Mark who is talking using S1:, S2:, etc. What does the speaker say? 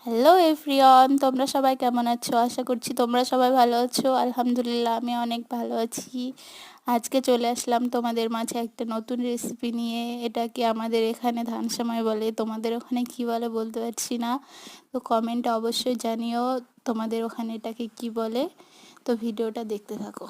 S1: Hello everyone, তোমরা সবাই কেমন আছো? আশা করছি তোমরা সবাই ভালো আছো। আলহামদুলিল্লাহ আমি অনেক ভালো আছি। আজকে চলে আসলাম তোমাদের মাঝে একটা নতুন রেসিপি নিয়ে। এটাকে আমাদের এখানে ধান সেমাই বলে, তোমাদের ওখানে কি বলে বলতে পারছি না। তো কমেন্টে অবশ্যই জানিও তোমাদের ওখানে এটাকে কি বলে। তো ভিডিওটা দেখতে থাকো।